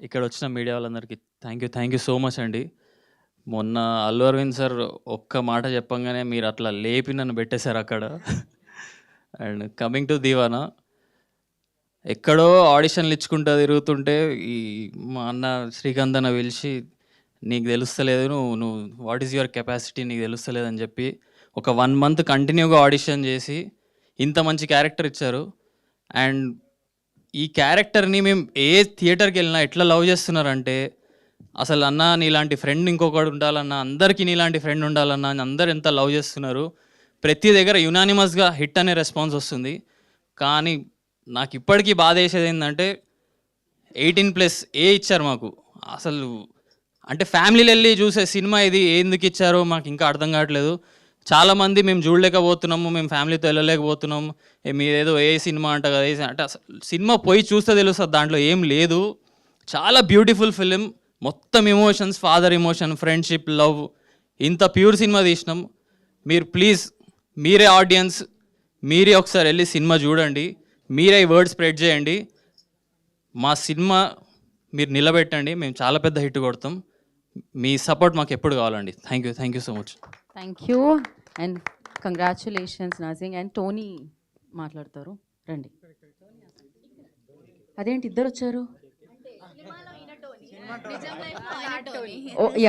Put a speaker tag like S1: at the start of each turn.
S1: ఇక్కడ వచ్చిన మీడియా వాళ్ళందరికీ థ్యాంక్ యూ సో మచ్ అండి. మొన్న అల్లు అరవింద్ సార్ ఒక్క మాట చెప్పంగానే మీరు అట్లా లేపి నన్ను పెట్టేశారు అక్కడ. అండ్ కమింగ్ టు దీవానా, ఎక్కడో ఆడిషన్లు ఇచ్చుకుంటూ తిరుగుతుంటే ఈ మా అన్న శ్రీకాంత్ అన్న పిలిచి నీకు తెలుస్తలేదు, నువ్వు నువ్వు వాట్ ఈస్ యువర్ కెపాసిటీ, నీకు తెలుస్తలేదు అని చెప్పి ఒక 1 month కంటిన్యూగా ఆడిషన్ చేసి ఇంత మంచి క్యారెక్టర్ ఇచ్చారు. అండ్ ఈ క్యారెక్టర్ని మేము ఏ థియేటర్కి వెళ్ళినా ఎట్లా లవ్ చేస్తున్నారంటే, అసలు అన్న నీలాంటి ఫ్రెండ్ ఇంకొకడు ఉండాలన్నా, అందరికీ నీలాంటి ఫ్రెండ్ ఉండాలన్నా అని అందరు ఎంత లవ్ చేస్తున్నారు. ప్రతి దగ్గర యునానిమస్గా హిట్ అనే రెస్పాన్స్ వస్తుంది. కానీ నాకు ఇప్పటికీ బాధ వేసేది ఏంటంటే 18+ ఏ ఇచ్చారు మాకు. అసలు అంటే ఫ్యామిలీలు వెళ్ళి చూసే సినిమా ఇది, ఎందుకు ఇచ్చారో మాకు ఇంకా అర్థం కావట్లేదు. చాలామంది మేము చూడలేకపోతున్నాము, మేము ఫ్యామిలీతో వెళ్ళలేకపోతున్నాము, మీరేదో ఏ సినిమా అంట కదా అంటే అసలు సినిమా పోయి చూస్తే తెలుస్తుంది దాంట్లో ఏం లేదు. చాలా బ్యూటిఫుల్ ఫిలిం, మొత్తం emotions, father emotion, friendship, love, ఇంత ప్యూర్ సినిమా తీసినాం. మీరు ప్లీజ్ మీరే ఆడియన్స్, మీరే ఒకసారి వెళ్ళి సినిమా చూడండి, మీరే ఈ వర్డ్ స్ప్రెడ్ చేయండి. మా సినిమా మీరు నిలబెట్టండి, మేము చాలా పెద్ద హిట్ కొడతాం. మీ సపోర్ట్ మాకు ఎప్పుడు కావాలండి. Thank you so much.
S2: Thank you and congratulations నాజింగ్. అండ్ టోనీ మాట్లాడతారు, రండి. అదేంటి ఇద్దరు వచ్చారు? ఓ యా